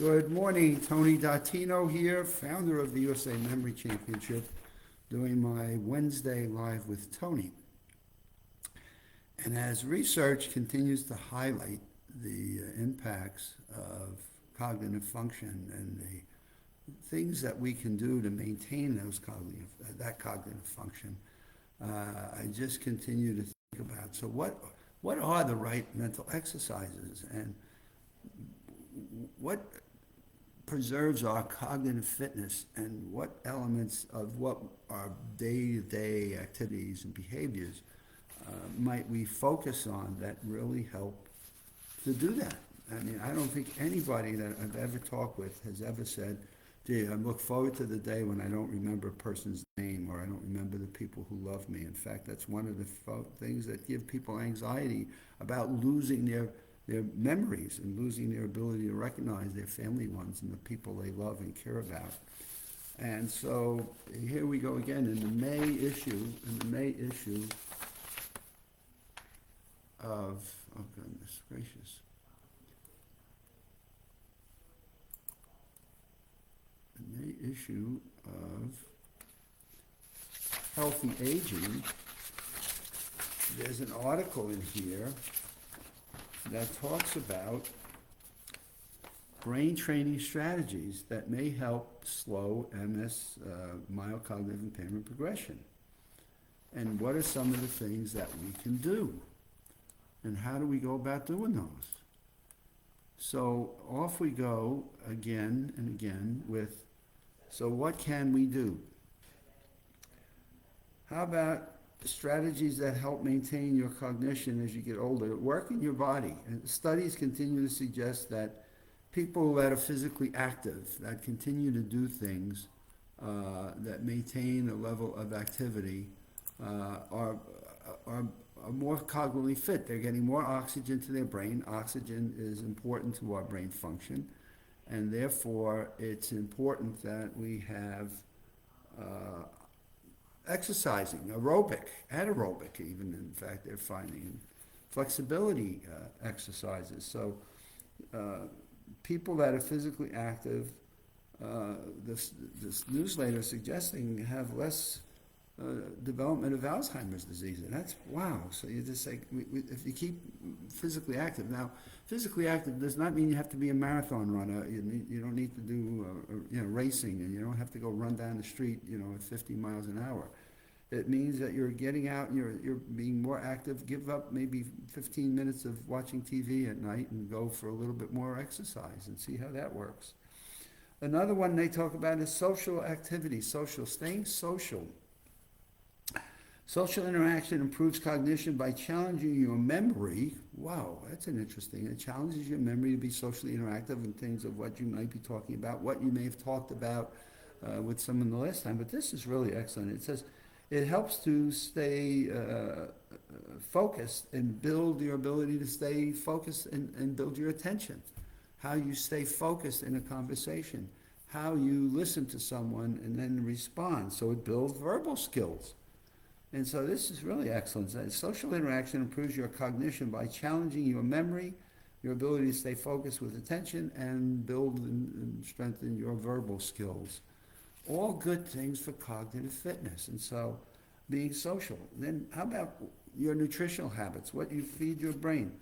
Good morning, Tony Dattino here, founder of the USA Memory Championship, doing my Wednesday Live with Tony. And as research continues to highlight the impacts of cognitive function and the things that we can do to maintain that cognitive function, I just continue to think about, so what are the right mental exercises, and what preserves our cognitive fitness, and what elements of what our day-to-day activities and behaviors might we focus on that really help to do that. I mean, I don't think anybody that I've ever talked with has ever said, gee, I look forward to the day when I don't remember a person's name, or I don't remember the people who love me. In fact, that's one of the things that give people anxiety about losing their memories and losing their ability to recognize their family ones and the people they love and care about. And so here we go again in the May issue of, oh goodness gracious, the May issue of Healthy Aging. There's an article in here that talks about brain training strategies that may help slow MS, mild cognitive impairment progression. And what are some of the things that we can do? And how do we go about doing those? So off we go again and again with, so what can we do? How about strategies that help maintain your cognition as you get older? Work in your body. And studies continue to suggest that people that are physically active, that continue to do things that maintain a level of activity, are more cognitively fit. They're getting more oxygen to their brain. Oxygen is important to our brain function, and therefore it's important that we have exercising, anaerobic even, in fact, they're finding flexibility exercises. So people that are physically active, this newsletter is suggesting have less development of Alzheimer's disease. And that's, wow. So you just say, if you keep physically active. Now, physically active does not mean you have to be a marathon runner. You don't need to do racing, and you don't have to go run down the street at 50 miles an hour. It means that you're getting out and you're being more active. Give up maybe 15 minutes of watching TV at night and go for a little bit more exercise and see how that works. Another one they talk about is social activity, staying social. Social interaction improves cognition by challenging your memory. Wow, that's an interesting. It challenges your memory to be socially interactive in things of what you might be talking about, what you may have talked about with someone the last time. But this is really excellent. It says it helps to stay focused and build your ability to stay focused and build your attention. How you stay focused in a conversation. How you listen to someone and then respond. So it builds verbal skills. And so this is really excellent. Social interaction improves your cognition by challenging your memory, your ability to stay focused with attention, and build and strengthen your verbal skills. All good things for cognitive fitness. And so being social. Then how about your nutritional habits, what you feed your brain?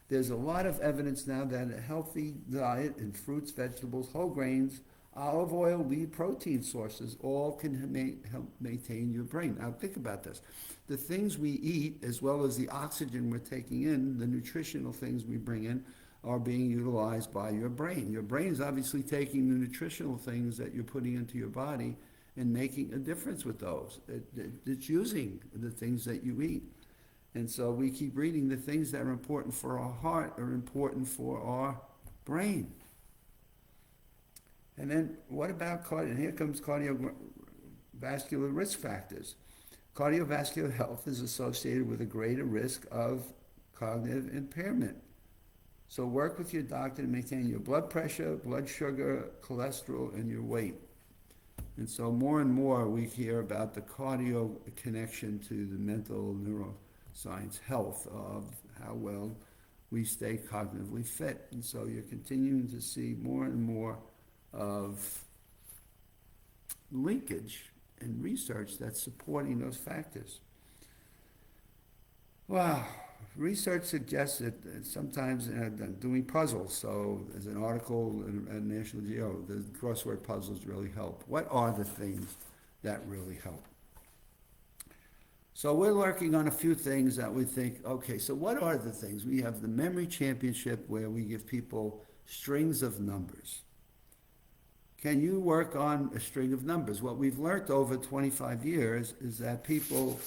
There's a lot of evidence now that a healthy diet in fruits, vegetables, whole grains, olive oil, lead protein sources, all can help maintain your brain. Now think about this. The things we eat, as well as the oxygen we're taking in, the nutritional things we bring in, are being utilized by your brain. Your brain is obviously taking the nutritional things that you're putting into your body and making a difference with those. It's using the things that you eat. And so we keep reading the things that are important for our heart are important for our brain. And then what about and here comes cardiovascular risk factors. Cardiovascular health is associated with a greater risk of cognitive impairment. So work with your doctor to maintain your blood pressure, blood sugar, cholesterol, and your weight. And so more and more we hear about the cardio connection to the mental neuroscience health of how well we stay cognitively fit. And so you're continuing to see more and more of linkage and research that's supporting those factors. Well, research suggests that sometimes doing puzzles, so there's an article in National Geo, the crossword puzzles really help. What are the things that really help? So we're working on a few things that we think, okay, so what are the things? We have the Memory Championship where we give people strings of numbers. Can you work on a string of numbers? What we've learned over 25 years is that people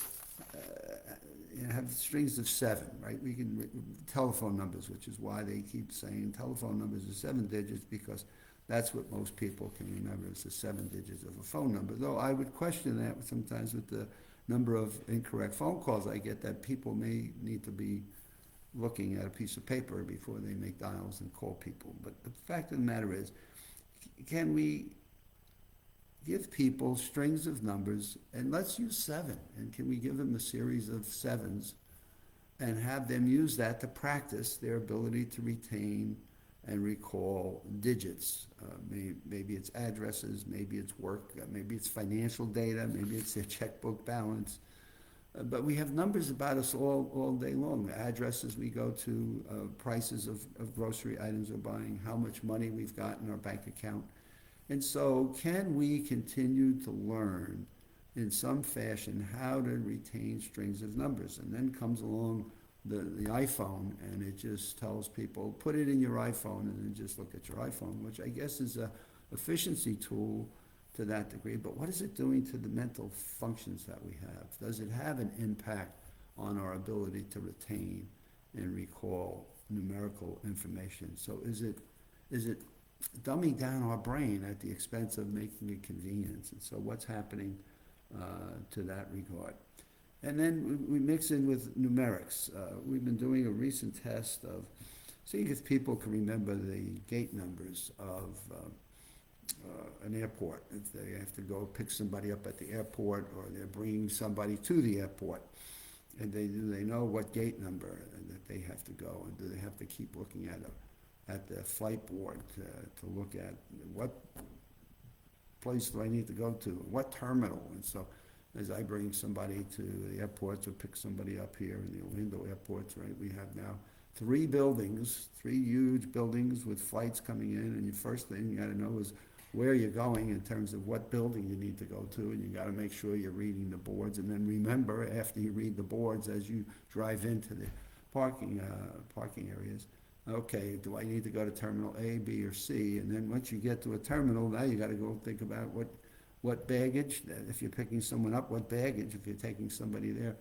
have strings of 7, right? We can telephone numbers, which is why they keep saying telephone numbers are 7 digits, because that's what most people can remember is the 7 digits of a phone number. Though I would question that sometimes with the number of incorrect phone calls I get, that people may need to be looking at a piece of paper before they make dials and call people. But the fact of the matter is, can we give people strings of numbers, and let's use 7, and can we give them a series of 7s and have them use that to practice their ability to retain and recall digits. Maybe it's addresses, maybe it's work, maybe it's financial data, maybe it's their checkbook balance. But we have numbers about us all day long. Addresses we go to, prices of grocery items we're buying, how much money we've got in our bank account. And so can we continue to learn in some fashion how to retain strings of numbers? And then comes along the iPhone, and it just tells people, put it in your iPhone and then just look at your iPhone, which I guess is a efficiency tool to that degree. But what is it doing to the mental functions that we have? Does it have an impact on our ability to retain and recall numerical information? So is it dumbing down our brain at the expense of making it convenient? And so what's happening to that regard? And then we mix in with numerics. We've been doing a recent test of seeing if people can remember the gate numbers of an airport, if they have to go pick somebody up at the airport or they're bringing somebody to the airport. And do they know what gate number that they have to go, and do they have to keep looking at the flight board to look at what place do I need to go to, what terminal? And so as I bring somebody to the airports or pick somebody up here in the Orlando airports, right, we have now 3 buildings, 3 huge buildings with flights coming in, and your first thing you got to know is where you're going in terms of what building you need to go to, and you got to make sure you're reading the boards, and then remember after you read the boards as you drive into the parking areas, okay, do I need to go to terminal A, B, or C? And then once you get to a terminal, now you got to go think about what baggage, if you're picking someone up, what baggage, if you're taking somebody there,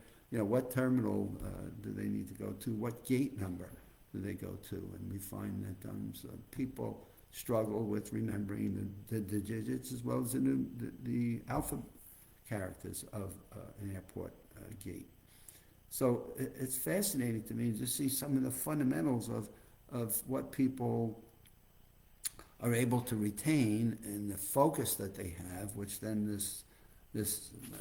what terminal do they need to go to, what gate number do they go to? And we find that so people struggle with remembering the digits as well as the alpha characters of an airport gate. So it's fascinating to me to see some of the fundamentals of what people are able to retain and the focus that they have, which then this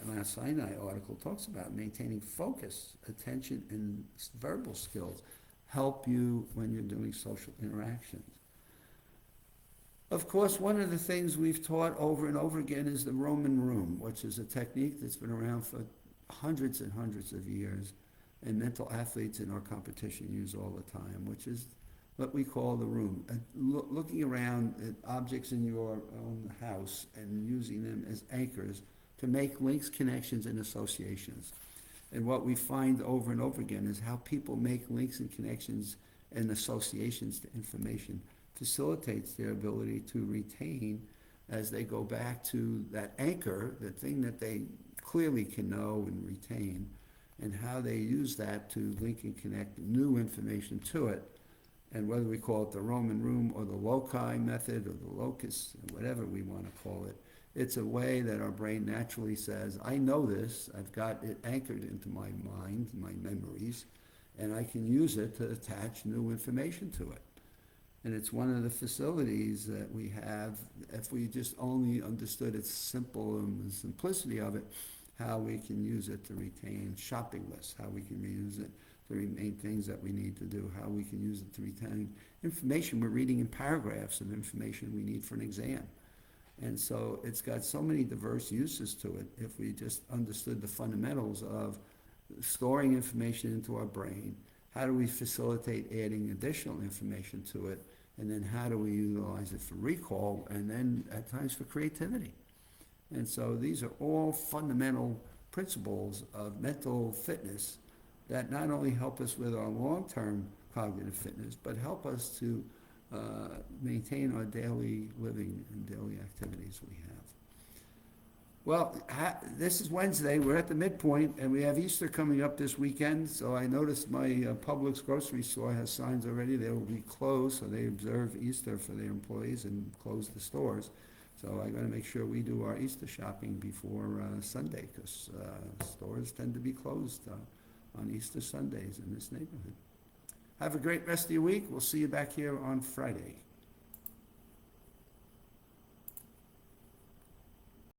Mount Sinai article talks about. Maintaining focus, attention, and verbal skills help you when you're doing social interactions. Of course, one of the things we've taught over and over again is the Roman room, which is a technique that's been around for hundreds and hundreds of years, and mental athletes in our competition use all the time, which is what we call the room. Looking around at objects in your own house and using them as anchors to make links, connections, and associations. And what we find over and over again is how people make links and connections and associations to information facilitates their ability to retain as they go back to that anchor, the thing that they clearly can know and retain, and how they use that to link and connect new information to it. And whether we call it the Roman room or the loci method or the locus, whatever we want to call it, it's a way that our brain naturally says, I know this, I've got it anchored into my mind, my memories, and I can use it to attach new information to it. And it's one of the facilities that we have. If we just only understood its simple and the simplicity of it, how we can use it to retain shopping lists, how we can use it to remain things that we need to do, how we can use it to retain information we're reading in paragraphs of information we need for an exam. And so it's got so many diverse uses to it if we just understood the fundamentals of storing information into our brain, how do we facilitate adding additional information to it, and then how do we utilize it for recall, and then at times for creativity. And so these are all fundamental principles of mental fitness that not only help us with our long-term cognitive fitness, but help us to maintain our daily living and daily activities we have. Well, this is Wednesday. We're at the midpoint, and we have Easter coming up this weekend. So I noticed my Publix grocery store has signs already. They will be closed, so they observe Easter for their employees and close the stores. So I got to make sure we do our Easter shopping before Sunday, because stores tend to be closed on Easter Sundays in this neighborhood. Have a great rest of your week. We'll see you back here on Friday.